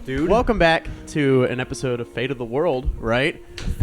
dude? Welcome back to an episode of Fate of the World, right?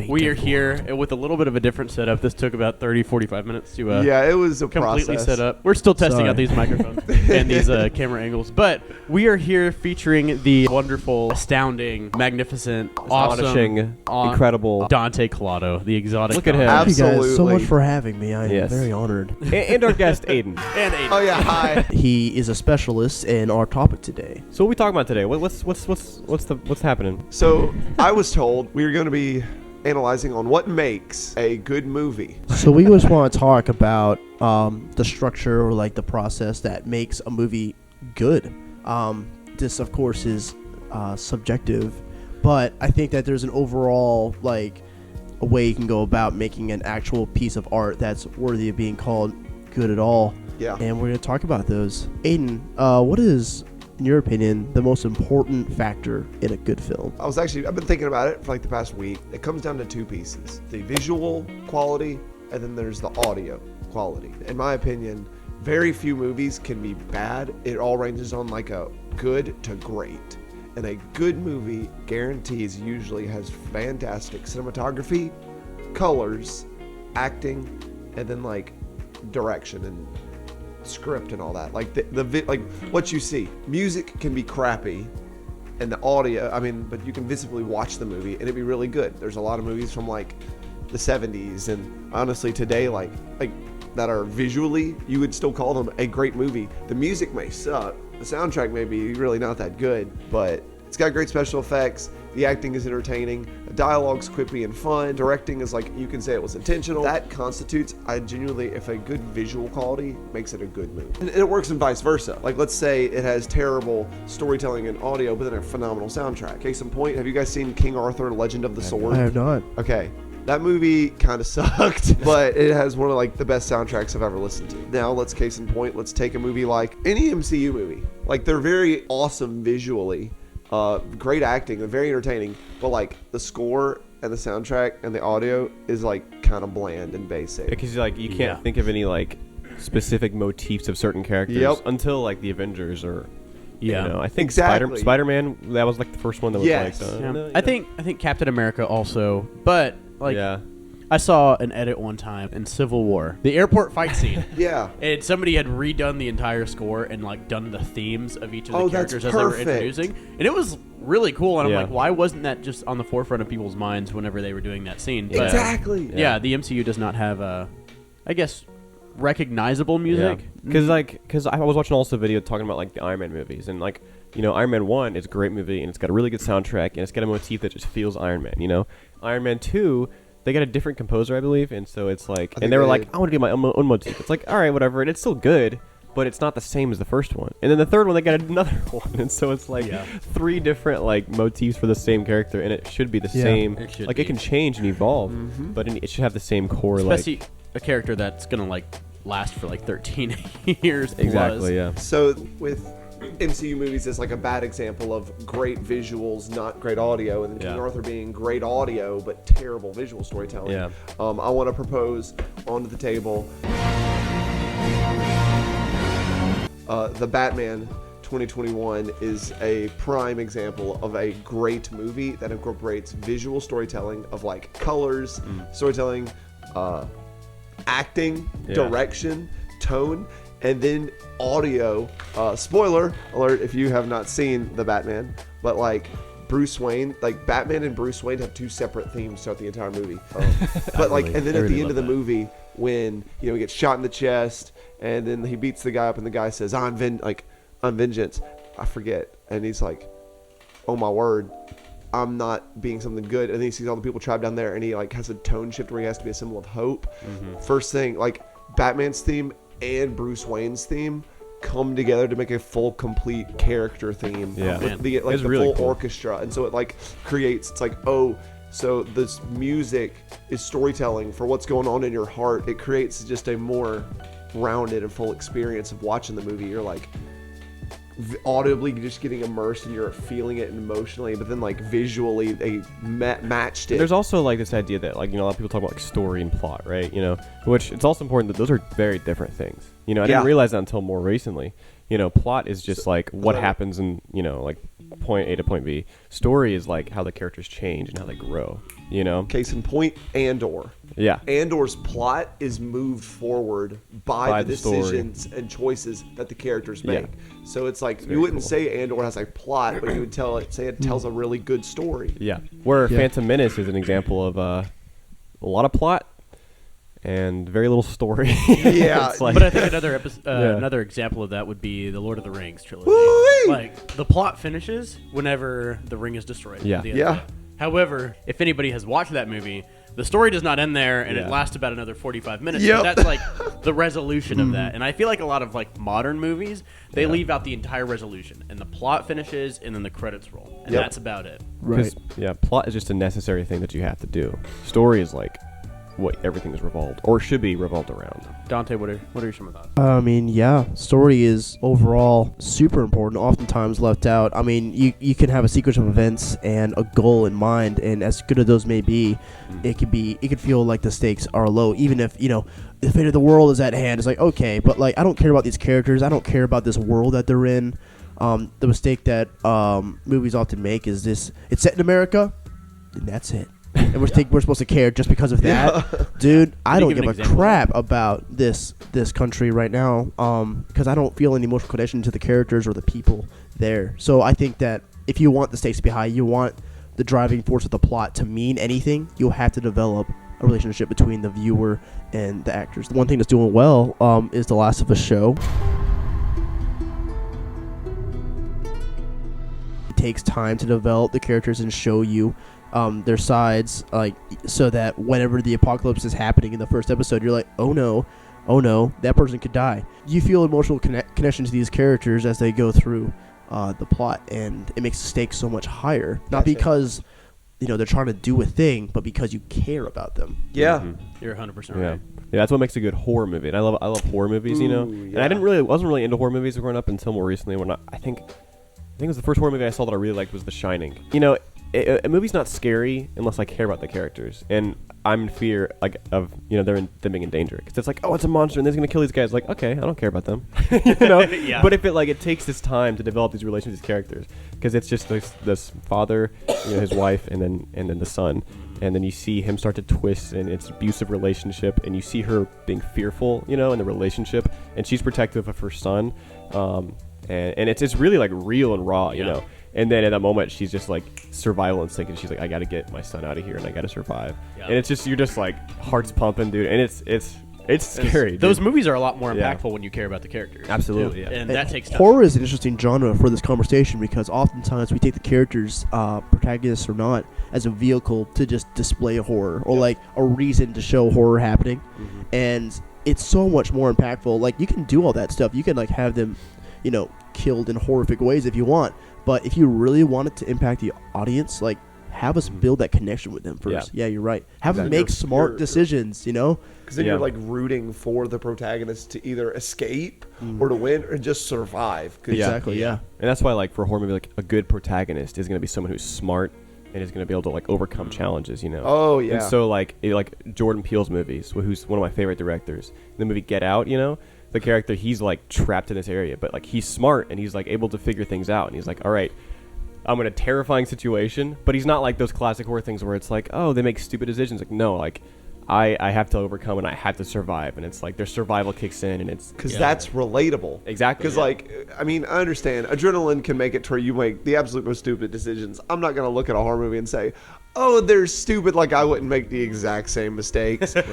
We are here with a little bit of a different setup. This took about 30, 45 minutes to it was a completely process. set up. We're still testing out these microphones and these camera angles. But we are here featuring the wonderful, astounding, magnificent, Astonishing, incredible Dante Collado, the exotic. Look at him. Absolutely. Thank you guys so much for having me. I am very honored. and our guest, Aiden. And Aiden. Oh yeah, hi. He is a specialist in our topic today. So what are we talking about today? What's happening? So I was told we were going to be analyzing on what makes a good movie. So we just want to talk about the structure or like the process that makes a movie good. This, of course, is subjective, but I think that there's an overall like a way you can go about making an actual piece of art that's worthy of being called good at all. Yeah. And we're going to talk about those. Aiden, what is, in your opinion, the most important factor in a good film? I've been thinking about it for like the past week. It comes down to two pieces: the visual quality, and then there's the audio quality. In my opinion, very few movies can be bad. It all ranges on like a good to great. And a good movie guarantees usually has fantastic cinematography, colors, acting, and then like direction and script and all that. Like like what you see. Music can be crappy, and the audio, but you can visibly watch the movie and it'd be really good. There's a lot of movies from like the 70s and honestly today like that are visually, you would still call them a great movie. The music may suck, the soundtrack may be really not that good, but it's got great special effects. The acting is entertaining. The dialogue's quippy and fun. Directing is like, you can say it was intentional. That constitutes, if a good visual quality makes it a good movie. And it works in vice versa. Like, let's say it has terrible storytelling and audio, but then a phenomenal soundtrack. Case in point, have you guys seen King Arthur, Legend of the Sword? I have not. Okay. That movie kind of sucked, but it has one of like the best soundtracks I've ever listened to. Now, let's case in point, let's take a movie like any MCU movie. Like, they're very awesome visually. Great acting, they're very entertaining, but like the score and the soundtrack and the audio is like kind of bland and basic. Because like you can't think of any like specific motifs of certain characters until like the Avengers or I think exactly. Spider-Man, that was like the first one that was I think Captain America also, but like I saw an edit one time in Civil War, the airport fight scene. And somebody had redone the entire score and like done the themes of each of the characters as they were introducing, and it was really cool. And I'm like, why wasn't that just on the forefront of people's minds whenever they were doing that scene? But, exactly. Yeah, the MCU does not have I guess, recognizable music. Because I was watching also a video talking about like the Iron Man movies, and like Iron Man 1 is a great movie and it's got a really good soundtrack and it's got a motif that just feels Iron Man. Iron Man 2. They got a different composer, I believe, and so it's like, and they were like, I want to get my own motif. It's like, all right, whatever, and it's still good, but it's not the same as the first one. And then the third one, they got another one, and so it's like three different like motifs for the same character, and it should be the same. It can change and evolve, but it should have the same core. Especially a character that's gonna like last for like 13 years. Exactly. Plus. Yeah. So with MCU movies is like a bad example of great visuals, not great audio, and then King Arthur being great audio but terrible visual storytelling. I want to propose onto the table the Batman 2021 is a prime example of a great movie that incorporates visual storytelling of like colors, storytelling, acting, direction, tone, and then audio. Spoiler alert if you have not seen the Batman, but like Bruce Wayne, like Batman and Bruce Wayne have two separate themes throughout the entire movie. But like, and then at the end of the movie, when he gets shot in the chest, and then he beats the guy up, and the guy says, "On vengeance," I forget, and he's like, "Oh my word, I'm not being something good." And then he sees all the people trapped down there, and he like has a tone shift where he has to be a symbol of hope. First thing, like Batman's theme and Bruce Wayne's theme come together to make a full, complete character theme. With the really full orchestra, and so it like creates. It's like, oh, so this music is storytelling for what's going on in your heart. It creates just a more rounded and full experience of watching the movie. You're like audibly just getting immersed and you're feeling it emotionally, but then like visually they matched it. There's also like this idea that like a lot of people talk about like story and plot, right? Which it's also important that those are very different things. I didn't realize that until more recently. Plot is just like what happens in, like point A to point B. Story is like how the characters change and how they grow, Case in point, Andor. Yeah. Andor's plot is moved forward by the decisions and choices that the characters make. Yeah. So it's like, you wouldn't say Andor has a plot, but you would say it tells a really good story. Yeah. Where Phantom Menace is an example of a lot of plot and very little story. Yeah. But I think another example of that would be the Lord of the Rings trilogy. Woo-wee! Like, the plot finishes whenever the ring is destroyed. Yeah. Yeah. However, if anybody has watched that movie, the story does not end there, and it lasts about another 45 minutes. Yep. So that's like the resolution of that. And I feel like a lot of like modern movies, they leave out the entire resolution, and the plot finishes, and then the credits roll, and that's about it. Right. Yeah, plot is just a necessary thing that you have to do. Story is like what everything is revolved or should be revolved around. Dante, what are some thoughts? I mean, story is overall super important, oftentimes left out. I mean, you can have a sequence of events and a goal in mind, and as good as those may be, it could feel like the stakes are low, even if, the fate of the world is at hand. It's like, okay, but like, I don't care about these characters. I don't care about this world that they're in. The mistake that movies often make is this: it's set in America, and that's it. And we're supposed to care just because of that. Dude, I don't give a crap about this country right now, because I don't feel any emotional connection to the characters or the people there. So I think that if you want the stakes to be high, you want the driving force of the plot to mean anything, you'll have to develop a relationship between the viewer and the actors. The one thing that's doing well is The Last of Us show. It takes time to develop the characters and show you their sides, like, so that whenever the apocalypse is happening in the first episode, you're like, oh no, that person could die. You feel emotional connection to these characters as they go through the plot, and it makes the stakes so much higher. Not because they're trying to do a thing, but because you care about them. Yeah. Mm-hmm. You're 100% right. Yeah, that's what makes a good horror movie. And I love horror movies, Yeah. And I wasn't really into horror movies growing up until more recently. When I think it was the first horror movie I saw that I really liked was The Shining. A movie's not scary unless I care about the characters, and I'm in fear of them being in danger, because it's like, oh, it's a monster and it's gonna kill these guys. Like, okay, I don't care about them, Yeah. But if it takes this time to develop these relations with these characters, because it's just this father, his wife, and then the son, and then you see him start to twist, and it's abusive relationship, and you see her being fearful, in the relationship, and she's protective of her son, and it's really like real and raw, you know. And then at that moment, she's just like survival instinct, and she's like, I got to get my son out of here, and I got to survive. Yeah. And it's just, you're just like, heart's pumping, dude. And it's scary. Dude. Those movies are a lot more impactful when you care about the characters. Absolutely, yeah. And that takes time. Horror is an interesting genre for this conversation, because oftentimes we take the characters, protagonists or not, as a vehicle to just display a horror, or like a reason to show horror happening. Mm-hmm. And it's so much more impactful. Like, you can do all that stuff. You can like have them, killed in horrific ways if you want. But if you really want it to impact the audience, like, have us build that connection with them first. Yeah, you're right. Have them make smart decisions, Because then you're like rooting for the protagonist to either escape or to win or just survive. Exactly, yeah. And that's why, like, for a horror movie, like, a good protagonist is going to be someone who's smart and is going to be able to like overcome challenges, Oh yeah. And so like Jordan Peele's movies, who's one of my favorite directors. The movie Get Out, the character, he's like trapped in this area, but like he's smart and he's like able to figure things out, and he's like, all right, I'm in a terrifying situation, but he's not like those classic horror things where it's like, oh, they make stupid decisions. Like, no, like I have to overcome and I have to survive, and it's like their survival kicks in, and it's because that's relatable. Exactly. Because I understand adrenaline can make it to where you make the absolute most stupid decisions. I'm not gonna look at a horror movie and say, oh, they're stupid. Like, I wouldn't make the exact same mistakes. But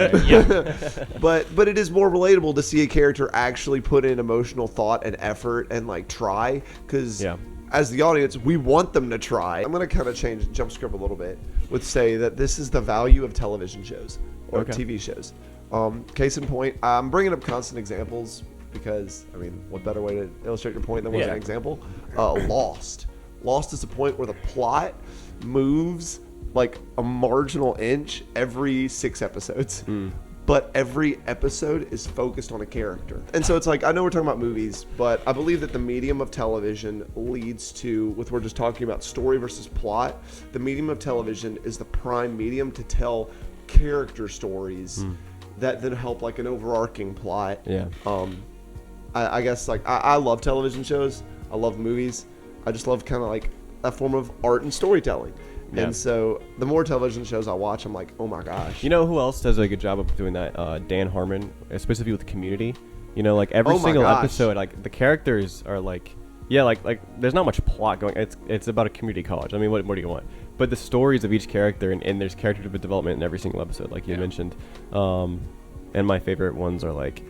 it is more relatable to see a character actually put in emotional thought and effort and like try, because as the audience, we want them to try. I'm going to kind of jump script a little bit with say that this is the value of television shows or TV shows. Case in point, I'm bringing up constant examples because, what better way to illustrate your point than with an example? Lost. Lost is the point where the plot moves like a marginal inch every 6 episodes. But every episode is focused on a character. And so it's like, I know we're talking about movies, but I believe that the medium of television leads to, we're just talking about story versus plot, the medium of television is the prime medium to tell character stories that then help like an overarching plot. I guess like I love television shows. I love movies. I just love kind of like that form of art and storytelling. Yeah. And so the more television shows I watch, I'm like, oh my gosh. You know who else does a good job of doing that? Dan Harmon, specifically with Community. You know, like every single episode, like the characters are like, yeah, like there's not much plot going. It's about a community college. I mean, what do you want? But the stories of each character and there's character development in every single episode, like you mentioned. And my favorite ones are like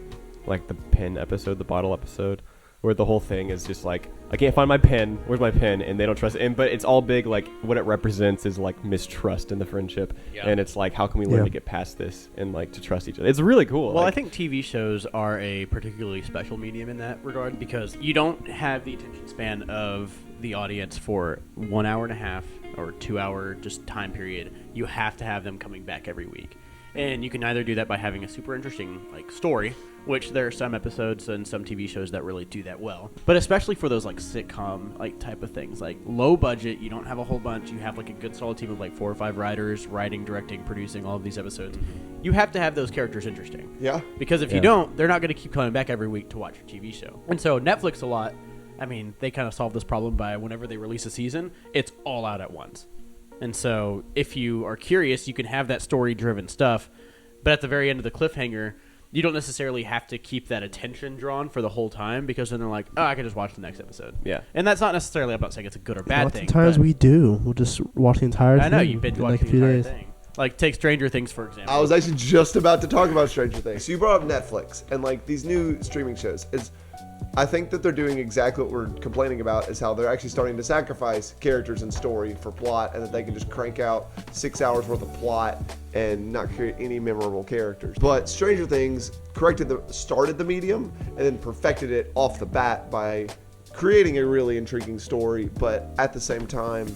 the pen episode, the bottle episode, where the whole thing is just like, I can't find my pen. Where's my pen? And they don't trust it. But it's all big. Like what it represents is like mistrust in the friendship. Yeah. And it's like, how can we learn to get past this and like to trust each other? It's really cool. Well, I think TV shows are a particularly special medium in that regard because you don't have the attention span of the audience for 1 hour and a half or 2 hour just time period. You have to have them coming back every week. And you can either do that by having a super interesting like story, which there are some episodes and some TV shows that really do that well. But especially for those like sitcom like type of things, like low budget, you don't have a whole bunch. You have like a good solid team of like 4 or 5 writers, writing, directing, producing all of these episodes. You have to have those characters interesting. Yeah. Because if you don't, they're not going to keep coming back every week to watch your TV show. And so Netflix a lot, I mean, they kind of solve this problem by whenever they release a season, it's all out at once. And so if you are curious, you can have that story-driven stuff, but at the very end of the cliffhanger, you don't necessarily have to keep that attention drawn for the whole time because then they're like, oh, I can just watch the next episode. Yeah. And that's not necessarily, I'm not saying it's a good or bad thing. Sometimes we do. We'll just watch the entire thing. I know, you binge watch the entire thing. Like, take Stranger Things, for example. I was actually just about to talk about Stranger Things. So you brought up Netflix and like these new streaming shows. I think that they're doing exactly what we're complaining about is how they're actually starting to sacrifice characters and story for plot and that they can just crank out 6 hours worth of plot and not create any memorable characters. But Stranger Things started the medium and then perfected it off the bat by creating a really intriguing story, but at the same time,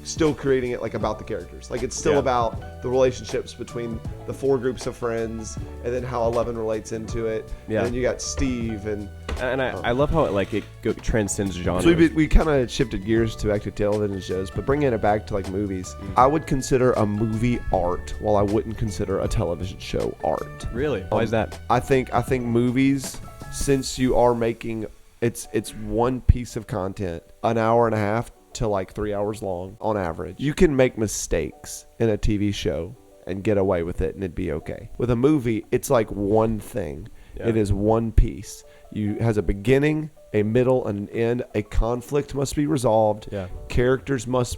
still creating it like about the characters. Like it's still about the relationships between the 4 groups of friends and then how Eleven relates into it. Yeah. And then you got Steve and I love how it transcends genres. So we kind of shifted gears to actually television shows, but bringing it back to like movies, I would consider a movie art while I wouldn't consider a television show art. Really? Why is that? I think movies, since you are making it's one piece of content, an hour and a half to like 3 hours long on average. You can make mistakes in a TV show and get away with it and it'd be okay. With a movie, it's like one thing. Yeah. It is one piece. It has a beginning, a middle, and an end. A conflict must be resolved. Yeah. Characters must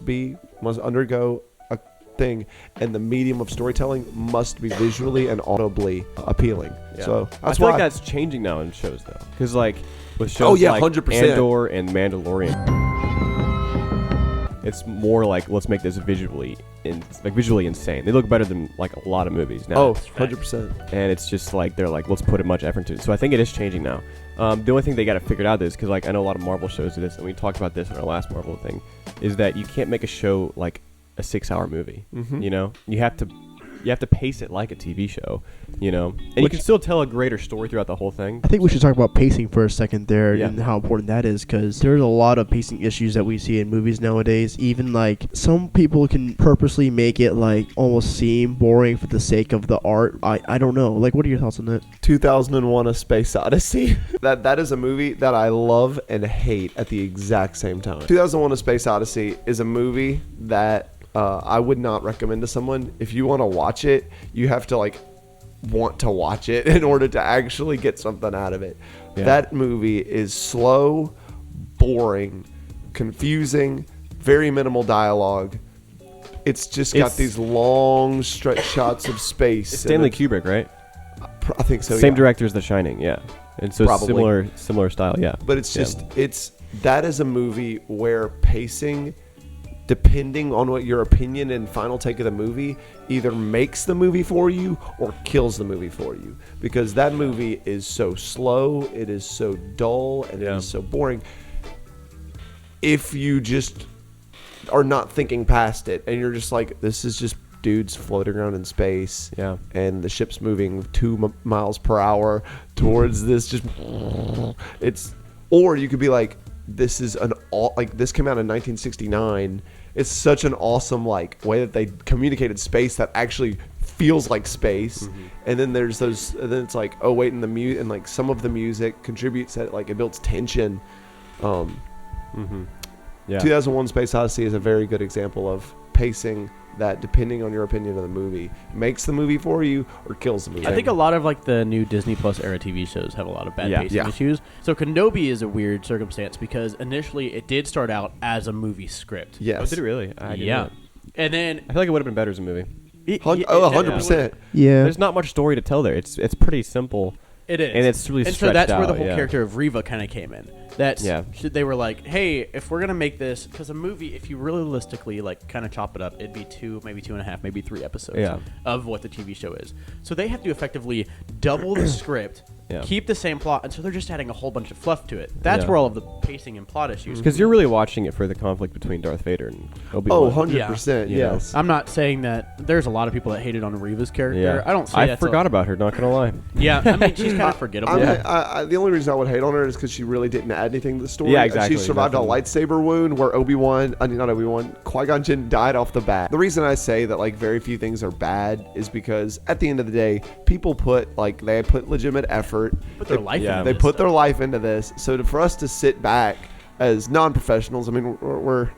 undergo a thing, and the medium of storytelling must be visually and audibly appealing. Yeah. So I feel like that's changing now in shows though, because like with shows like 100%. Andor and Mandalorian. It's more like, let's make this visually insane. They look better than like a lot of movies now. Oh, 100%. And it's just like they're like, let's put much effort into it. So I think it is changing now. The only thing they got to figure out is because like I know a lot of Marvel shows do this, and we talked about this in our last Marvel thing, is that you can't make a show like a 6-hour movie. Mm-hmm. You know, you have to pace it like a TV show, you know, and you can still tell a greater story throughout the whole thing. I think we should talk about pacing for a second there and how important that is, because there's a lot of pacing issues that we see in movies nowadays. Even like some people can purposely make it like almost seem boring for the sake of the art. I don't know. Like, what are your thoughts on that? 2001: A Space Odyssey. that is a movie that I love and hate at the exact same time. 2001: A Space Odyssey is a movie that I would not recommend to someone. If you want to watch it, you have to like want to watch it in order to actually get something out of it. Yeah. That movie is slow, boring, confusing, very minimal dialogue. It's got these long stretch shots of space. It's Stanley Kubrick, right? I think so. Same director as The Shining, yeah. And so probably. similar style, yeah. But it's just that is a movie where pacing, depending on what your opinion and final take of the movie, either makes the movie for you or kills the movie for you. Because that movie is so slow, it is so dull, and it is so boring. If you just are not thinking past it, and you're just like, this is just dudes floating around in space, and the ship's moving 2 miles per hour towards this, or you could be like, this is this came out in 1969. It's such an awesome like way that they communicated space that actually feels like space. And then there's those, and then it's like, oh wait, and and like some of the music contributes that, like, it builds tension. 2001 Space Odyssey is a very good example of pacing that, depending on your opinion of the movie, makes the movie for you or kills the movie. I think a lot of like the new Disney Plus era TV shows have a lot of bad pacing issues. So Kenobi is a weird circumstance because initially it did start out as a movie script. Yes. Oh, did it really? I didn't know that. And then I feel like it would have been better as a movie. 100%. Yeah. There's not much story to tell there. It's pretty simple. It is. And it's really and stretched so that's out, where the whole character of Reva kind of came in. They were like, hey, if we're going to make this, because a movie, if you realistically like kind of chop it up, it'd be 2, maybe 2.5, maybe 3 episodes of what the TV show is. So they have to effectively double the script, keep the same plot, and so they're just adding a whole bunch of fluff to it. That's where all of the pacing and plot issues. Because you're really watching it for the conflict between Darth Vader and Obi-Wan. Oh, 100%, yes. I'm not saying that there's a lot of people that hated on Reva's character. Yeah. I don't say I forgot about her, not going to lie. Yeah, I mean, she's kind of forgettable. The only reason I would hate on her is because she really didn't add anything to the story. Yeah, exactly. She survived a lightsaber wound where Qui-Gon Jinn died off the bat. The reason I say that like very few things are bad is because at the end of the day, people put legitimate effort. Put their life into They this put stuff. their life into this. So for us to sit back as non-professionals, I mean, we're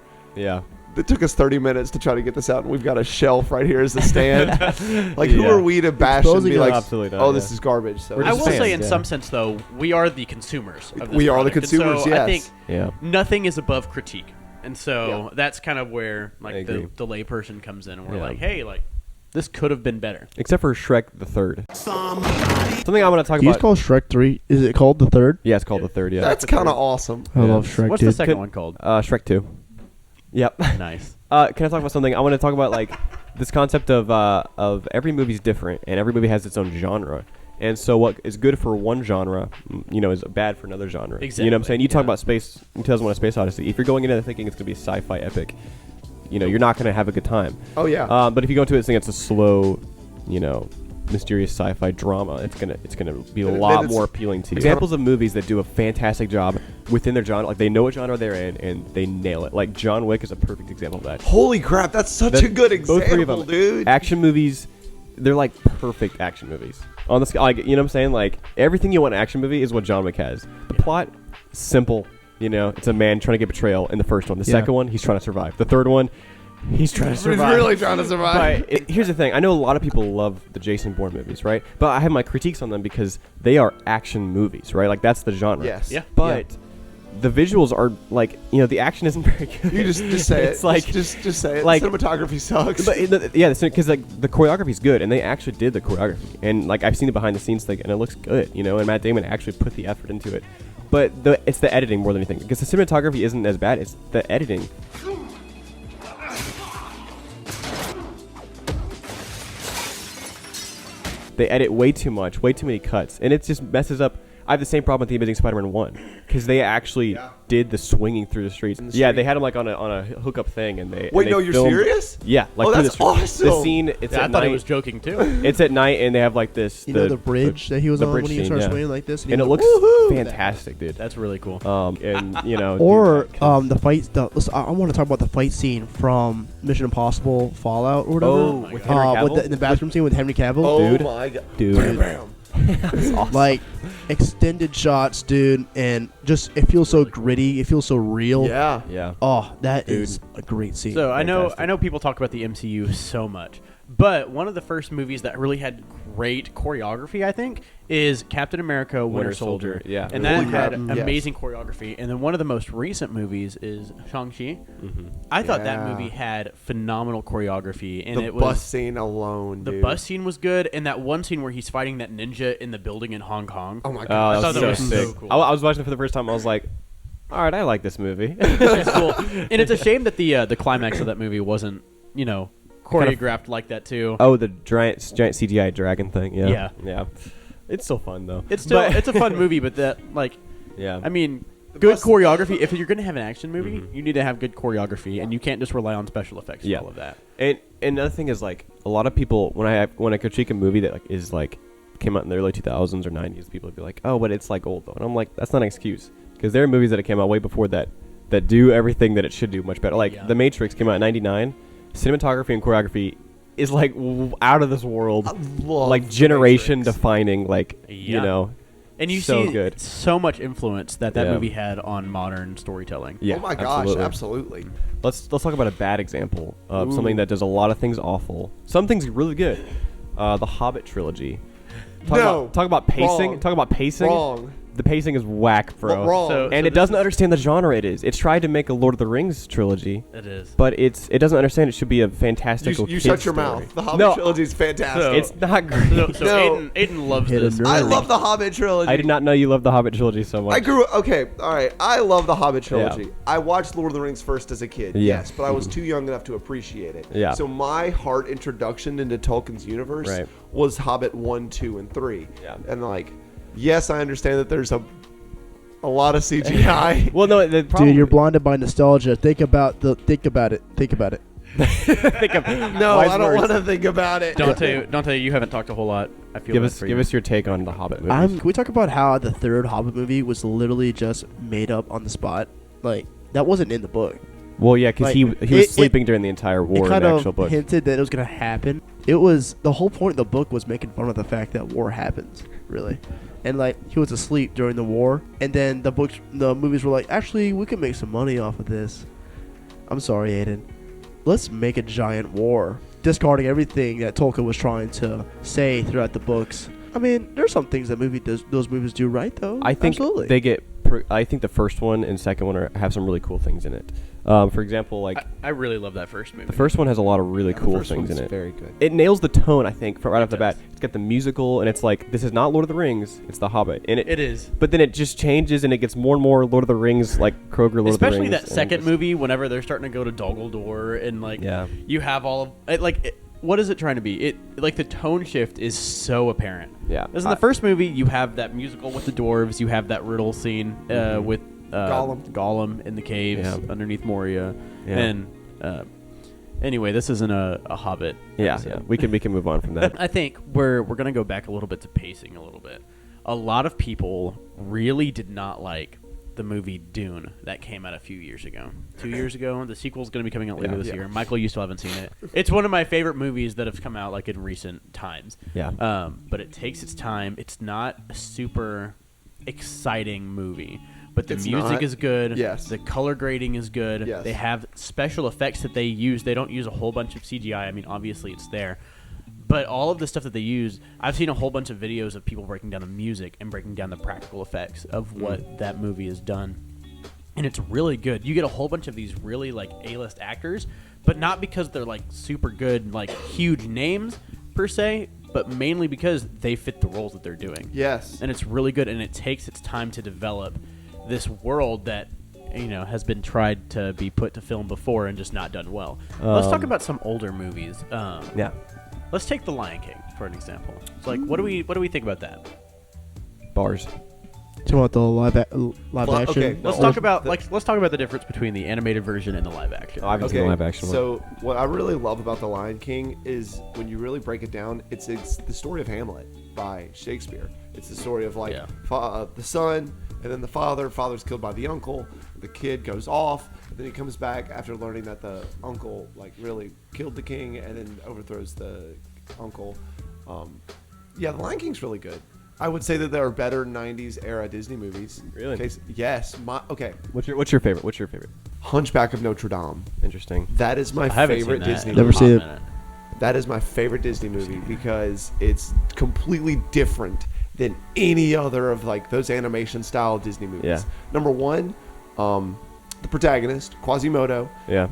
it took us 30 minutes to try to get this out, and we've got a shelf right here as a stand. Who are we to bash and be like, absolutely not, oh, this is garbage? So I will fans, say, in some sense, though, we are the consumers of this We are the product. And consumers, so yes. I think nothing is above critique. And so that's kind of where like the lay person comes in, and we're like, hey, like, this could have been better. Except for Shrek the Third. Something I want to talk Do you about. call Shrek 3? Is it called the third? Yeah, it's called the Third, That's kind of awesome. I love Shrek, What's dude. the second one called? Shrek 2. Yep. Nice. Can I talk about something? I want to talk about like this concept of every movie's different and every movie has its own genre. And so what is good for one genre, is bad for another genre. Exactly. You know what I'm saying? You talk about Space 2001: A Space Odyssey. If you're going into it thinking it's going to be a sci-fi epic, you're not going to have a good time. Oh yeah. But if you go into it thinking it's a slow, mysterious sci-fi drama, it's gonna be a lot more appealing to you. Examples of movies that do a fantastic job within their genre, like they know what genre they're in and they nail it. Like John Wick is a perfect example of that. Holy crap, that's such a good example, both three of them, dude. Action movies, they're like perfect action movies. On the scale, like, you know what I'm saying? Like everything you want in an action movie is what John Wick has. The plot, simple. It's a man trying to get betrayal in the first one. The second one, he's trying to survive. The third one, he's trying to survive. He's really trying to survive. But here's the thing. I know a lot of people love the Jason Bourne movies, right? But I have my critiques on them because they are action movies, right? Like, that's the genre. Yes. Yeah. But the visuals are, like, the action isn't very good. You just say It's it. like, just say it. like- the cinematography sucks. But because like the choreography's good, and they actually did the choreography, and like I've seen the behind the scenes thing, and it looks good, and Matt Damon actually put the effort into it. But it's the editing more than anything, because the cinematography isn't as bad. It's the editing. They edit way too much, way too many cuts, and it just messes up. I have the same problem with The Amazing Spider-Man 1, because they actually did the swinging through the streets. Yeah, they had him like on a hookup thing, and they Wait, and no, they you're filmed- serious? Yeah, like Oh, through that's the streets. awesome. The scene, it's I at thought night. he was joking too. It's at night, and they have like this. The bridge that he was the on bridge when he scene, starts yeah. swinging like this, and it looks woohoo! fantastic, dude. That's really cool. And Or dude, that- the fight. I want to talk about the fight scene from Mission Impossible Fallout or whatever. Oh, with Henry Cavill? in the bathroom scene with Henry Cavill. Oh Dude. my god. dude. Bam. It's awesome. Like extended shots, dude, and just it feels so gritty. It feels so real. Yeah. yeah. Oh, that Dude. is a great scene. So I Fantastic. know people talk about the MCU so much, but one of the first movies that really had great choreography, I think, is Captain America: Winter Soldier. Yeah. And that Holy had crap, yes. amazing choreography. And then one of the most recent movies is Shang-Chi. I thought that Yeah. movie had phenomenal choreography, and The it was bus scene alone, the dude. bus scene was good, and that one scene where he's fighting that ninja in the building in Hong Kong. Oh my Oh, god. I thought that was sick. so cool. I was watching it for the first time. I was like, all right, I like this movie. It's cool. And it's a shame that the climax of that movie wasn't, choreographed like that too. Oh, the giant CGI dragon thing. Yeah. Yeah. Yeah. It's still fun though. It's still But- it's a fun movie, but that yeah. I mean, The good best- choreography. If you're gonna have an action movie, you need to have good choreography, and you can't just rely on special effects Yeah. and all of that. And another thing is like a lot of people when I critique a movie that came out in the early 2000s or 90s, people would be like, oh, but it's like old though, and I'm like, that's not an excuse, because there are movies that came out way before that do everything that it should do much better. Like Yeah. The Matrix came out in '99. Cinematography and choreography is like out of this world, like The generation Matrix. defining, like you know. And you so see good. so much influence that Yeah. movie had on modern storytelling. Yeah, Oh my gosh, absolutely. Let's talk about a bad example of something that does a lot of things awful. Some things really good. The Hobbit trilogy. Talk about pacing. Wrong. Talk about pacing. Wrong. The pacing is whack, bro. Wrong. And it doesn't understand the genre it is. It's tried to make a Lord of the Rings trilogy. It is. But it doesn't understand it should be a fantastical You kid's shut your story. mouth. The Hobbit trilogy is fantastic. So- It's not great. So No. Aiden loves Hit a this. nerve. I love the Hobbit trilogy. I did not know you loved the Hobbit trilogy so much. Okay, all right. I love the Hobbit trilogy. I watched Lord of the Rings first as a kid, Yeah. yes, but I was too young enough to appreciate it. Yeah. So my heart introduction into Tolkien's universe Right. was Hobbit 1, 2, and 3. Yeah. And like, yes, I understand that there's a lot of CGI. Well, no, the problem, Dude, you're blinded by nostalgia. Think about it. think of No, wise I don't words. want to think about it. Dante, you haven't talked a whole lot. I feel Give bad us for give you. us your take on the Hobbit movies. Can we talk about how the third Hobbit movie was literally just made up on the spot? Like, that wasn't in the book. Well, yeah, because Like, he was it- sleeping during the entire It war in kind the of actual book. hinted that it was going to happen. It was the whole point of the book was making fun of the fact that war happens, really. And like he was asleep during the war, and then the movies were like, actually, we can make some money off of this. I'm sorry, Aiden. Let's make a giant war, discarding everything that Tolkien was trying to say throughout the books. I mean, there's some things that those movies do right, though. I think Absolutely. they get. I think the first one and second one have some really cool things in it. For example, like I really love that first movie. the first one has a lot of really cool First things in one's it. very good. It nails the tone, I think, right off the does. bat. It's got the musical, and it's like this is not Lord of the Rings; it's The Hobbit. And It is. But then it just changes, and it gets more and more Lord of the Rings, like Kroger Lord of the Rings. Especially that and second just- movie, whenever they're starting to go to Dol Guldur, and like Yeah. you have all of what is it trying to be? It like the tone shift is so apparent. Yeah. Because in the first movie, you have that musical with the dwarves, you have that riddle scene with Gollum in the caves Yeah. underneath Moria, Yeah. and anyway, this isn't a Hobbit. Yeah, episode. we can move on from that. I think we're gonna go back a little bit to pacing a little bit. A lot of people really did not like the movie Dune that came out a few years ago. 2 years ago. The sequel's going to be coming out later this year. Michael, you still haven't seen it. It's one of my favorite movies that have come out like in recent times. Yeah. But it takes its time. It's not a super exciting movie. But the It's music not. is good. Yes. The color grading is good. Yes. They have special effects that they use. They don't use a whole bunch of CGI. I mean, obviously it's there. But all of the stuff that they use, I've seen a whole bunch of videos of people breaking down the music and breaking down the practical effects of what that movie has done. And it's really good. You get a whole bunch of these really like A-list actors, but not because they're like super good, like huge names per se, but mainly because they fit the roles that they're doing. Yes. And it's really good, and it takes its time to develop this world that has been tried to be put to film before and just not done well. Let's talk about some older movies. Yeah. Let's take The Lion King for an example. It's like, what do we think about that? Bars. Do you want the live action? Okay, Let's talk about the difference between the animated version and the live action. I haven't seen the live action one. So what I really love about The Lion King is when you really break it down, it's the story of Hamlet by Shakespeare. It's the story of like the son and then the father. Father's killed by the uncle. The kid goes off, and then he comes back after learning that the uncle like really killed the king and then overthrows the uncle. The Lion King's really good. I would say that there are better '90s era Disney movies. Really? Yes. What's your favorite? Hunchback of Notre Dame. Interesting. That is my I haven't favorite seen that Disney in a movie. Never seen it. minute. That is my favorite Disney movie because it's completely different than any other of like those animation style Disney movies. Yeah. Number one, the protagonist, Quasimodo, Yeah.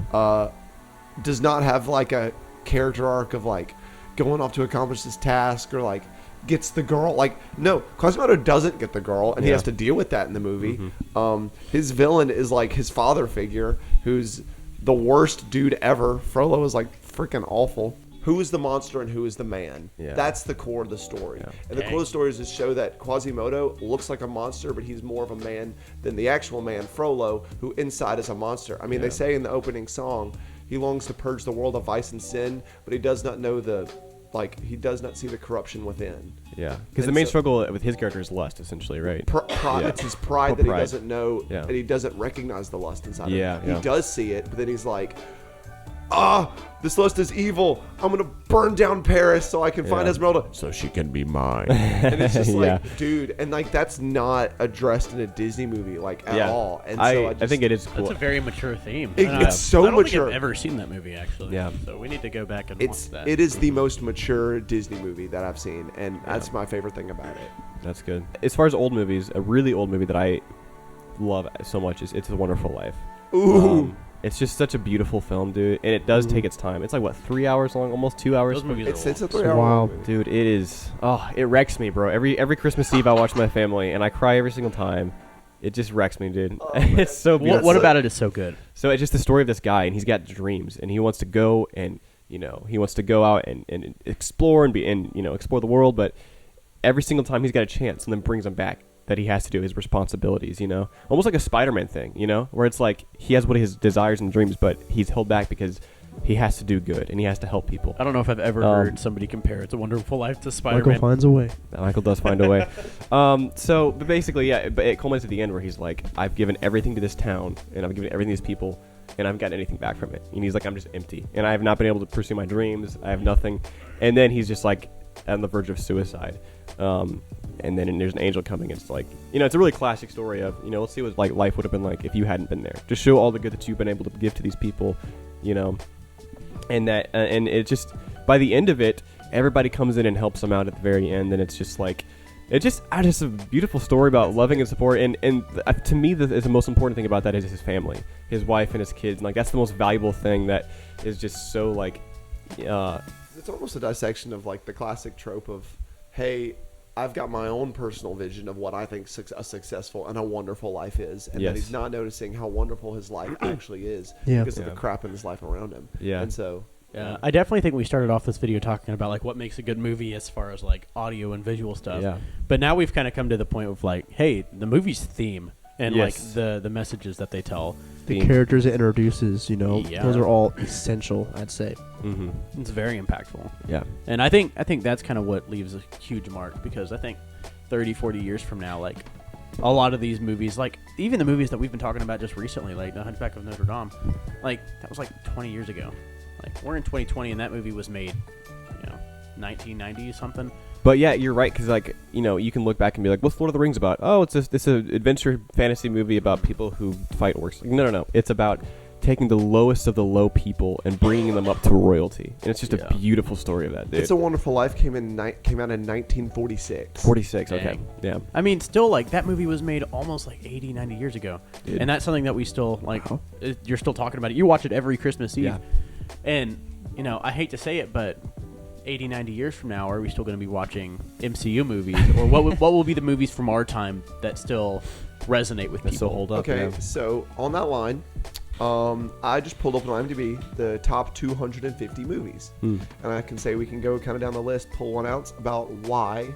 does not have like a character arc of like going off to accomplish this task or like gets the girl. Like, no, Quasimodo doesn't get the girl, and he has to deal with that in the movie. His villain is like his father figure, who's the worst dude ever. Frollo is like freaking awful. Who is the monster and who is the man? Yeah. That's the core of the story. Yeah. And the core of the story is to show that Quasimodo looks like a monster, but he's more of a man than the actual man, Frollo, who inside is a monster. I mean, they say in the opening song, he longs to purge the world of vice and sin, but he does not know he does not see the corruption within. Yeah. Because the And main so- struggle with his character is lust, essentially, right? Pride. Yeah. It's his pride Oh, that pride. he doesn't know, Yeah. and he doesn't recognize the lust inside Yeah, of him. yeah. He does see it, but then he's like, this lust is evil. I'm gonna burn down Paris so I can find Esmeralda, so she can be mine. And it's just like, dude, and like that's not addressed in a Disney movie like at all. And so I think it is cool. That's a very mature theme. It's so I don't mature. think I've ever seen that movie actually. Yeah. So we need to go back and watch that. It is the most mature Disney movie that I've seen, and that's my favorite thing about it. That's good. As far as old movies, a really old movie that I love so much is It's a Wonderful Life. Ooh. It's just such a beautiful film, dude, and it does take its time. It's like, what, 3 hours long? Almost 2 hours? Those movies It's are a 3 hour movie. Dude, it is... Oh, it wrecks me, bro. Every Christmas Eve I watch my family, and I cry every single time. It just wrecks me, dude. It's so beautiful. What about it is so good? So it's just the story of this guy, and he's got dreams, and he wants to go and, he wants to go out and explore and explore the world, but every single time he's got a chance, and then brings him back that he has to do his responsibilities, almost like a Spider-Man thing, where it's like he has what his desires and dreams, but he's held back because he has to do good and he has to help people. I don't know if I've ever heard somebody compare It's a Wonderful Life to Spider-Man. Michael finds a way. Michael does find a way. But basically, but it culminates at the end where he's like, I've given everything to this town and I've given everything to these people and I haven't gotten anything back from it. And he's like, I'm just empty and I have not been able to pursue my dreams. I have nothing. And then he's just like on the verge of suicide. And then there's an angel coming. And it's like, it's a really classic story of, let's see what like life would have been like if you hadn't been there. Just show all the good that you've been able to give to these people, and that, and it just, by the end of it, everybody comes in and helps him out at the very end. And it's just like, it's just a beautiful story about loving and support. And to me, the most important thing about that is his family, his wife and his kids. And like, that's the most valuable thing that is just so like, it's almost a dissection of like the classic trope of, hey, I've got my own personal vision of what I think a successful and a wonderful life is, and that he's not noticing how wonderful his life actually is because of the crap in his life around him. Yeah, and so I definitely think we started off this video talking about like what makes a good movie as far as like audio and visual stuff. Yeah, but now we've kind of come to the point of like, hey, the movie's theme and like the messages that they tell, the characters it introduces, those are all essential, I'd say. Mm-hmm. It's very impactful. Yeah. And I think that's kind of what leaves a huge mark, because I think 30, 40 years from now, like a lot of these movies, like even the movies that we've been talking about just recently, like The Hunchback of Notre Dame, like that was like 20 years ago. Like we're in 2020 and that movie was made, 1990 something. But yeah, you're right, because like you can look back and be like, "What's Lord of the Rings about?" Oh, it's an adventure fantasy movie about people who fight orcs. Like, no, it's about taking the lowest of the low people and bringing them up to royalty, and it's just a beautiful story of that, dude. It's a Wonderful Life came out in 1946. 46, Dang. okay, yeah. I mean, still like that movie was made almost like 80, 90 years ago, and that's something that we still like. You're still talking about it. You watch it every Christmas Eve, and I hate to say it, but 80, 90 years from now, are we still going to be watching MCU movies, or what will be the movies from our time that still resonate with people? Still hold up. Okay, so on that line, I just pulled up on IMDb the top 250 movies, and I can say we can go kind of down the list, pull one out about why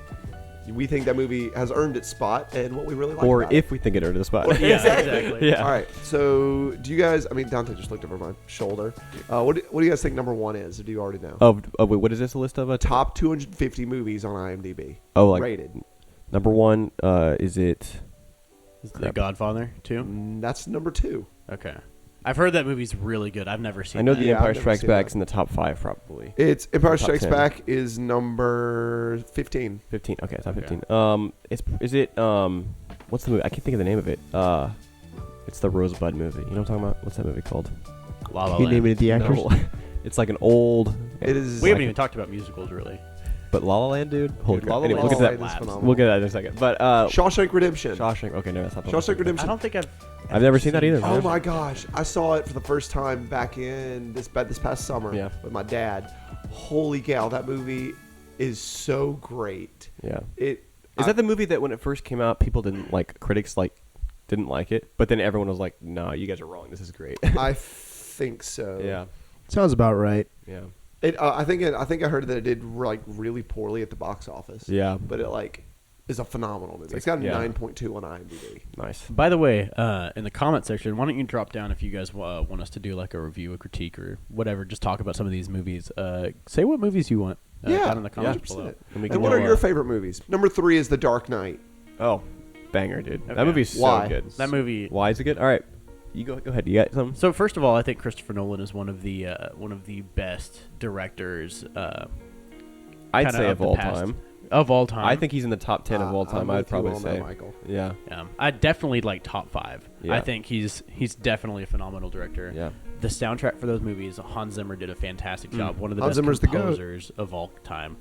we think that movie has earned its spot and what we really like or about if it. we think it earned its spot. Exactly. Yeah. All right, so do you guys, Dante just looked over my shoulder. What do you guys think number one is, or do you already know? Wait, what is this, a list of? Top 250 movies on IMDb. Oh, like rated. Number one, is it... Is The Godfather 2? That's number 2. Okay. I've heard that movie's really good. I've never seen it. I know that. The Empire Strikes Back is in the top 5, probably. It's Empire Strikes 10. Back is number 15. 15. Okay, top 15. Is it what's the movie? I can't think of the name of it. It's the Rosebud movie. You know what I'm talking about? What's that movie called? La La Can you Land. name it the actors? No. It's like an old. It is. We haven't even talked about musicals, really. But La La Land, dude. Holy Dude, crap. La La Anyway, Land look at is that. phenomenal. We'll get that in a second. But Shawshank Redemption. Shawshank. Okay, no, that's not the Shawshank one. Redemption. I don't think I've never seen that either. Oh my gosh, I saw it for the first time back in this past summer with my dad. Holy cow, that movie is so great. Yeah. Is that the movie that when it first came out, people didn't like, critics didn't like it, but then everyone was like, "No, you guys are wrong. This is great." I think so. Yeah. Sounds about right. Yeah. I think I heard that it did really poorly at the box office. Yeah. But it is a phenomenal movie. It's got a 9.2 on IMDb. Nice. By the way, in the comment section, why don't you drop down if you guys want us to do like a review, a critique, or whatever, just talk about some of these movies. Say what movies you want down in the comments below. And what are your favorite movies? Number 3 is The Dark Knight. Oh, banger, dude. Okay. That movie's so Why? good. That movie. Why is it good? All right. You go ahead. You got something? So first of all, I think Christopher Nolan is one of the best directors. I'd say of all time. Of all time, I think he's in the top 10 of all time. I'd probably say. Michael. Yeah. I definitely like top 5. Yeah. I think he's definitely a phenomenal director. Yeah. The soundtrack for those movies, Hans Zimmer did a fantastic job. One of the Hans best Zimmer's the goat. composers of all time.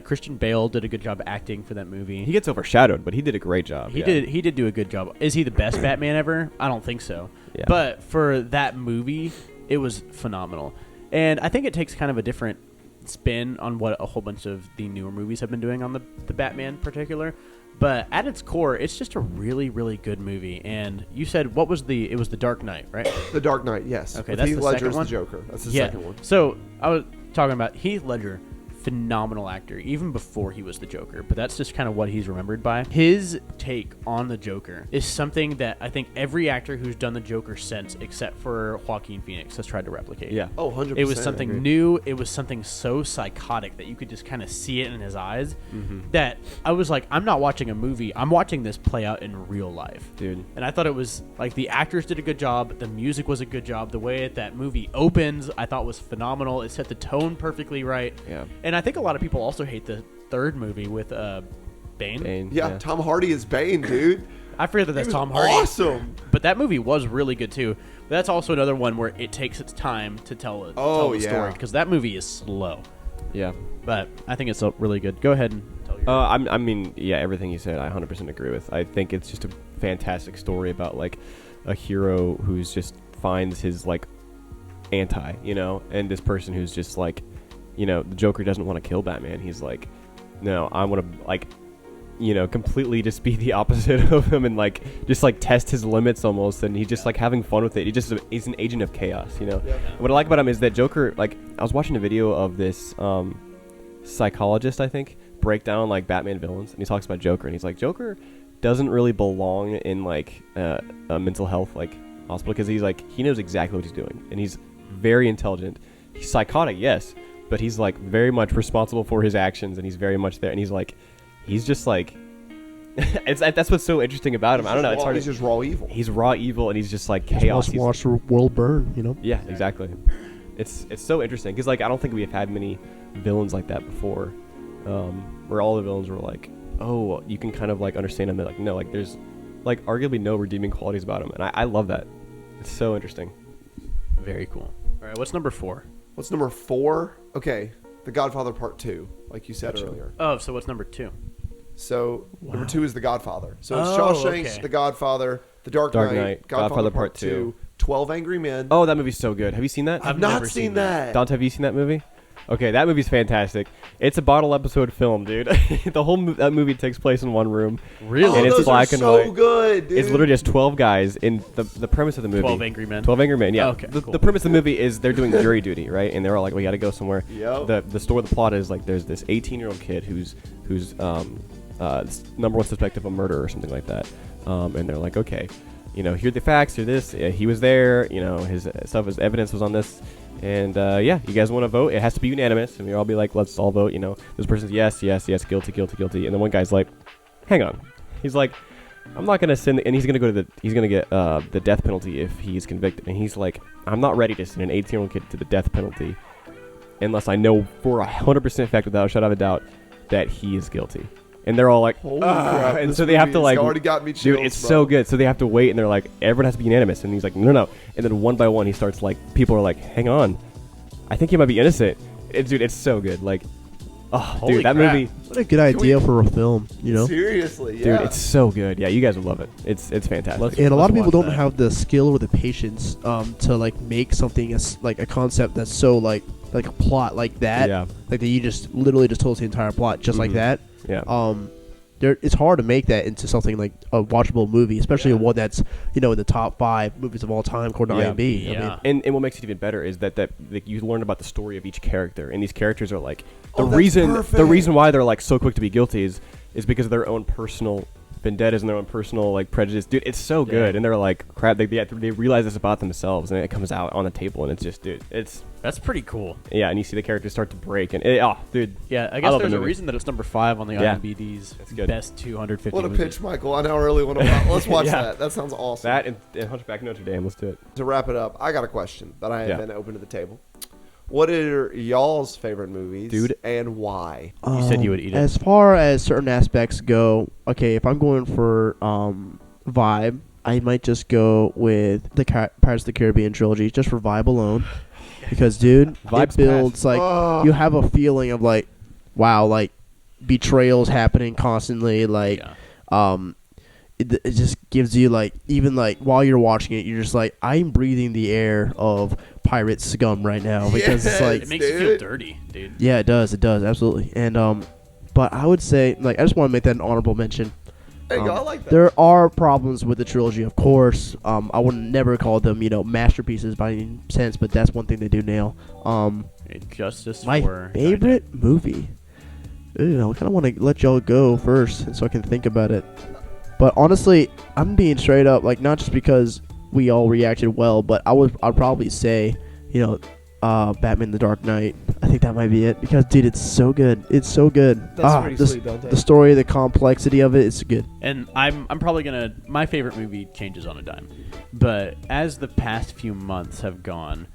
Christian Bale did a good job acting for that movie. He gets overshadowed, but he did a great job. He did do a good job. Is he the best Batman ever? I don't think so. Yeah. But for that movie, it was phenomenal. And I think it takes kind of a different spin on what a whole bunch of the newer movies have been doing on the Batman in particular. But at its core, it's just a really, really good movie. And you said it was the Dark Knight, right? The Dark Knight, yes. Okay, With that's Heath the Ledger second as one? the Joker. That's the second one. So I was talking about Heath Ledger, phenomenal actor, even before he was the Joker. But that's just kind of what he's remembered by. His take on the Joker is something that I think every actor who's done the Joker since, except for Joaquin Phoenix, has tried to replicate. Yeah. Oh, 100%. It was something new. It was something so psychotic that you could just kind of see it in his eyes that I was like, I'm not watching a movie. I'm watching this play out in real life. Dude. And I thought it was like the actors did a good job. The music was a good job. The way that movie opens, I thought was phenomenal. It set the tone perfectly right. Yeah. And I think a lot of people also hate the third movie with Bane. Yeah, Tom Hardy is Bane, dude. I forget that that's He was Tom Hardy. awesome. But that movie was really good too. But that's also another one where it takes its time to tell the story because that movie is slow. Yeah. But I think it's really good. Go ahead and tell your. I mean, yeah, everything you said, I 100% agree with. I think it's just a fantastic story about like a hero who's just finds his like anti, and this person who's just like, the Joker doesn't want to kill Batman. He's like, no, I want to like, completely just be the opposite of him and like just like test his limits almost, and he's just like having fun with it. He's an agent of chaos, Yeah. What I like about him is that Joker, like, I was watching a video of this psychologist, I think, break down like Batman villains, and he talks about Joker, and he's like, Joker doesn't really belong in like a mental health like hospital because he's like, he knows exactly what he's doing, and he's very intelligent. He's psychotic, yes, but he's like very much responsible for his actions, and he's very much there, and he's just like that's what's so interesting about him. I don't know. It's hard. He's just raw evil. He's raw evil, and he's just like chaos. Just watch the world burn, Yeah, exactly. It's so interesting because like I don't think we've had many villains like that before, where all the villains were like, oh, you can kind of like understand them. They're like, no, like there's like arguably no redeeming qualities about him, and I love that. It's so interesting. Very cool. All right, what's number 4? What's number 4? Okay, The Godfather Part 2, like you said earlier. Oh, so what's number 2? So number 2 is The Godfather. So it's Oh, Shawshank, okay. The Godfather, The Dark Knight, Godfather Part 2, 12 Angry Men. Oh, that movie's so good. Have you seen that? I've never not seen seen that. Dante, have you seen that movie? Okay, that movie's fantastic. It's a bottle episode film, dude. The whole that movie takes place in one room. Really? And it's those black are and so white. good, dude. It's literally just 12 guys in the premise of the movie. 12 Angry Men. 12 Angry Men, yeah. Okay, the cool. the premise of the movie is they're doing jury duty, right? And they're all like, we got to go somewhere. Yep. The plot is like there's this 18-year-old kid who's number one suspect of a murder or something like that. And they're like, okay, here are the facts, here this, he was there, his stuff, his evidence was on this. And you guys want to vote? It has to be unanimous, and we all be like, let's all vote. This person's yes, guilty. And then one guy's like, hang on. He's like, I'm not gonna send, and he's gonna get the death penalty if he's convicted. And he's like, I'm not ready to send an 18-year-old kid to the death penalty unless I know for 100% fact, without a shadow of a doubt, that he is guilty. And they're all like, Holy crap, and this so they have to movie like, has already got me chills, dude, it's bro. so good. So they have to wait, and they're like, everyone has to be unanimous. And he's like, no. And then one by one, he starts like, people are like, hang on, I think he might be innocent. Dude, it's so good. Like, oh, Holy dude, that crap. movie, What a good idea for a film, Seriously, yeah. dude, it's so good. Yeah, you guys would love it. It's fantastic. And a lot of people watch don't that. have the skill or the patience to like make something as like a concept that's so like a plot like that. Yeah. Like that you just literally just told us the entire plot just like that. Yeah. It's hard to make that into something like a watchable movie, especially one that's in the top 5 movies of all time according to IMDb. Yeah. And what makes it even better is that like, you learn about the story of each character, and these characters are like Oh, that's perfect. the reason why they're like so quick to be guilty is because of their own personal vendettas and their own personal like prejudice. Dude, it's so good. And they're like, crap, they realize this about themselves, and it comes out on the table, and it's just, dude, that's pretty cool. Yeah, and you see the characters start to break, and dude. Yeah, I guess there's a reason that it's number 5 on the IMDb's best 250. What a pitch, Michael! I now really want to let's watch that. That sounds awesome. That and Hunchback of Notre Dame. Let's do it. To wrap it up, I got a question that I have been open to the table. What are y'all's favorite movies, dude, and why? You said you would eat it. As far as certain aspects go, okay, if I'm going for vibe, I might just go with the Pirates of the Caribbean trilogy, just for vibe alone. Because, dude, it builds, like, you have a feeling of, like, wow, like, betrayals happening constantly, like, it just gives you, like, even, like, while you're watching it, you're just like, I'm breathing the air of pirate scum right now, because it's like, it makes you feel dirty, dude. Yeah, it does, absolutely. And but I would say, like, I just want to make that an honorable mention. There you go, I like that. There are problems with the trilogy, of course. I would never call them, masterpieces by any sense, but that's one thing they do nail. Justice my for favorite movie. Ooh, I kind of want to let y'all go first, so I can think about it. But honestly, I'm being straight up, like, not just because we all reacted well, but I'd probably say, Batman: The Dark Knight. I think that might be it, because, dude, it's so good. It's so good. That's pretty sweet, Dante. The story, the complexity of it, it's good. And I'm probably gonna. My favorite movie changes on a dime, but as the past few months have gone,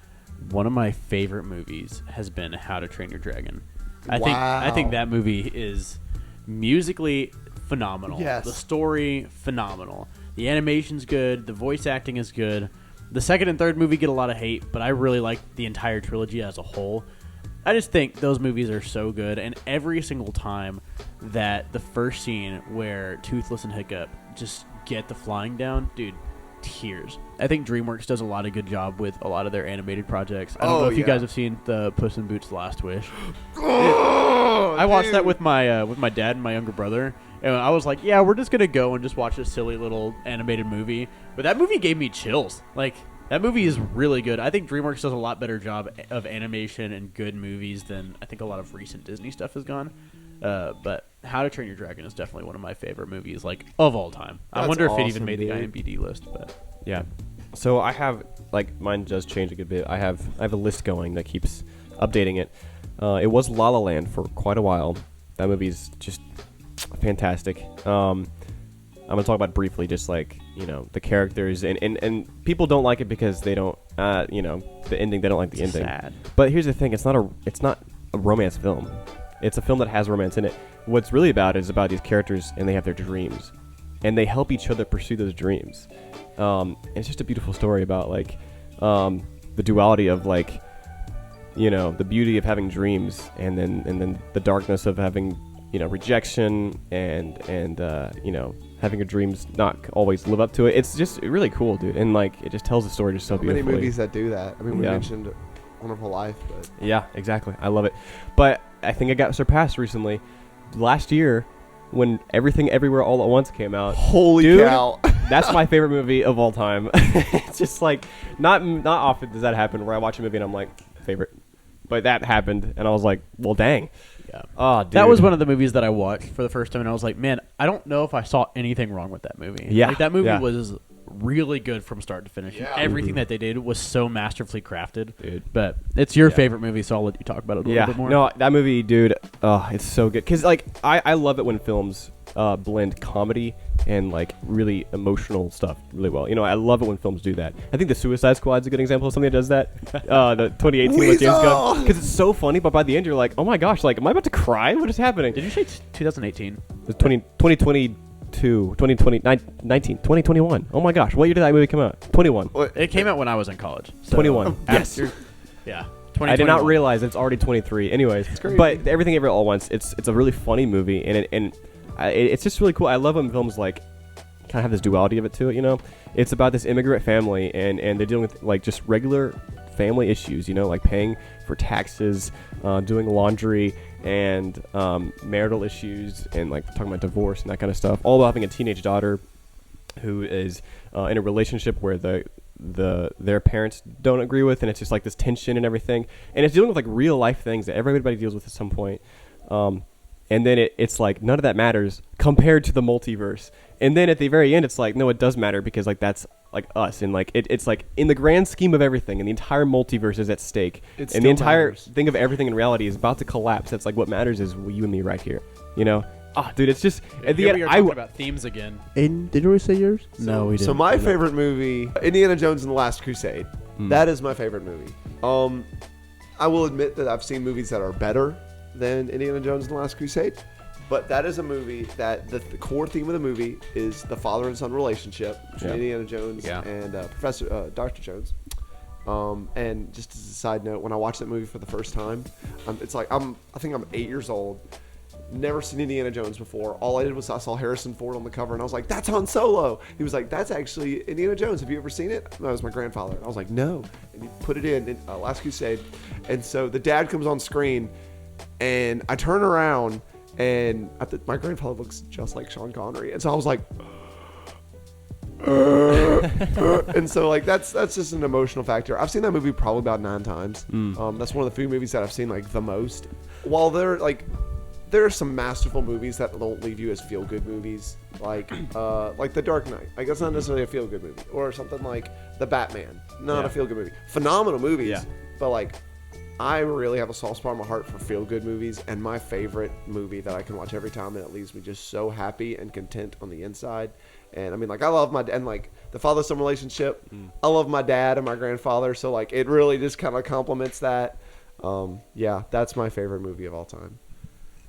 one of my favorite movies has been How to Train Your Dragon. I think that movie is musically phenomenal. Yes. The story phenomenal. The animation's good. The voice acting is good. The second and third movie get a lot of hate, but I really like the entire trilogy as a whole. I just think those movies are so good, and every single time that the first scene where Toothless and Hiccup just get the flying down, dude, tears. I think DreamWorks does a lot of good job with a lot of their animated projects. I don't know if you guys have seen the Puss in Boots: Last Wish. I watched that with my dad and my younger brother, and I was like, yeah, we're just gonna go and just watch this silly little animated movie. But that movie gave me chills. Like, that movie is really good. I think DreamWorks does a lot better job of animation and good movies than I think a lot of recent Disney stuff has gone. But How to Train Your Dragon is definitely one of my favorite movies, like, of all time. I wonder if it even made the IMDb list. But yeah. So I have, like, mine does change a good bit. I have a list going that keeps updating it. It was La La Land for quite a while. That movie's just fantastic. I'm gonna talk about it briefly, just like, the characters, and people don't like it because they don't, the ending. They don't like the ending. Sad. But here's the thing: it's not a romance film. It's a film that has romance in it. What's really about it is about these characters, and they have their dreams, and they help each other pursue those dreams. And it's just a beautiful story about, like, the duality of, like, the beauty of having dreams, and then the darkness of having, rejection, and having your dreams not always live up to it. It's just really cool, dude, and, like, it just tells the story just so beautifully. Many movies that do that. I mean, we mentioned Wonderful Life, but yeah, exactly. I love it, but I think it got surpassed recently. Last year, when Everything Everywhere All at Once came out. Holy cow! That's my favorite movie of all time. It's just like not often does that happen where I watch a movie and I'm like, favorite, but that happened, and I was like, well, dang. Yeah. Oh, dude. That was one of the movies that I watched for the first time, and I was like, man, I don't know if I saw anything wrong with that movie. Yeah. Like, that movie was really good from start to finish. Yeah. Everything that they did was so masterfully crafted. Dude. But it's your favorite movie, so I'll let you talk about it a little bit more. No, that movie, dude, it's so good. Because, like, I love it when films blend comedy and, like, really emotional stuff really well. I love it when films do that. I think The Suicide Squad's a good example of something that does that. The 2018 with James Gunn. Because it's so funny, but by the end you're like, oh my gosh, like, am I about to cry? What is happening? Did you say 2018? It's 2022, 2021. Oh my gosh, what year did that movie come out? 21. It came out when I was in college. So 21. Yes. Yeah. I did not realize it's already 23. Anyways, but Everything Everywhere All at Once, it's a really funny movie, and it's just really cool. I love when films, like, kind of have this duality of it to it, It's about this immigrant family, and they're dealing with, like, just regular family issues, like paying for taxes, doing laundry, and marital issues, and, like, talking about divorce and that kind of stuff, all while having a teenage daughter who is in a relationship where their parents don't agree with, and it's just like this tension and everything, and it's dealing with, like, real life things that everybody deals with at some point. and then it's like none of that matters compared to the multiverse. And then at the very end, it's like, no, it does matter because like that's like us, and like it's like in the grand scheme of everything, and the entire multiverse is at stake, and the entire thing of everything in reality is about to collapse. That's like what matters is you and me right here, you know. Ah, dude, it's just at the end. We are talking about themes again. Aiden, did you already say yours? No, we didn't. So my favorite movie, Indiana Jones and the Last Crusade. That is my favorite movie. I will admit that I've seen movies that are better than Indiana Jones and the Last Crusade. But that is a movie that the core theme of the movie is the father and son relationship between Indiana Jones and Dr. Jones. And just as a side note, when I watched that movie for the first time, it's like I think I'm 8 years old. Never seen Indiana Jones before. All I did was I saw Harrison Ford on the cover, and I was like, "That's Han Solo." He was like, "That's actually Indiana Jones. Have you ever seen it?" That was my grandfather. And I was like, "No." And he put it in Last Crusade, and so the dad comes on screen, and I turn around. And my grandfather looks just like Sean Connery, and so I was like, and so like that's just an emotional factor. I've seen that movie probably about 9 times. That's one of the few movies that I've seen like the most. While there are some masterful movies that don't leave you as feel good movies, like The Dark Knight. I guess not necessarily a feel good movie, or something like The Batman. Not a feel good movie. Phenomenal movies, but like. I really have a soft spot in my heart for feel-good movies, and my favorite movie that I can watch every time, and it leaves me just so happy and content on the inside. And I mean, like, I love like the father-son relationship. I love my dad and my grandfather, so like it really just kind of complements that. Yeah, that's my favorite movie of all time.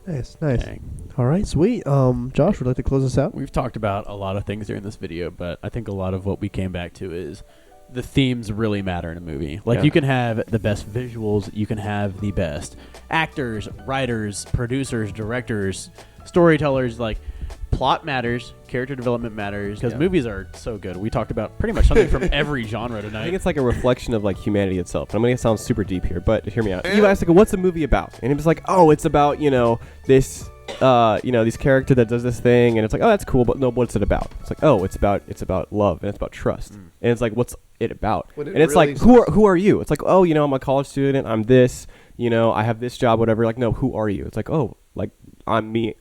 Nice. Dang. All right, sweet. Josh, would like to close us out? We've talked about a lot of things during this video, but I think a lot of what we came back to is the themes really matter in a movie. Like, you can have the best visuals, you can have the best actors, writers, producers, directors, storytellers. Like, plot matters, character development matters, because movies are so good. We talked about pretty much something from every genre tonight. I think it's like a reflection of like humanity itself. And I'm gonna sound super deep here, but hear me out. You asked like, what's the movie about? And it was like, oh, it's about this. This character that does this thing, and it's like, oh, that's cool, but no, what's it about? It's like, oh, it's about love, and it's about trust, and it's like, what's it about? And it's really like, who are you? It's like, oh, I'm a college student, I'm this, I have this job, whatever. Like, no, who are you? It's like, oh, like I'm me.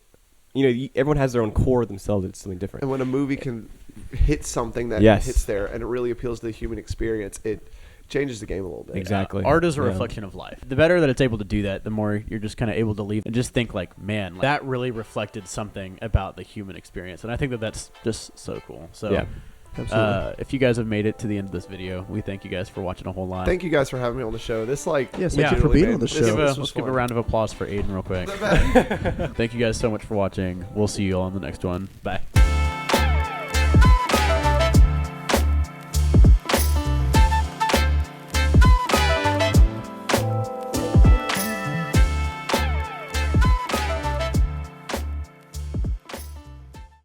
Everyone has their own core themselves. It's something different. And when a movie can hit something that hits there, and it really appeals to the human experience, it changes the game a little bit. Exactly. Art is a reflection of life. The better that it's able to do that, the more you're just kind of able to leave and just think like, man, like, that really reflected something about the human experience. And I think that that's just so cool. So if you guys have made it to the end of this video, we thank you guys for watching a whole lot. Thank you guys for having me on the show. This thank you for being on the show. Let's give a round of applause for Aiden real quick. Thank you guys so much for watching. We'll see you all on the next one. Bye.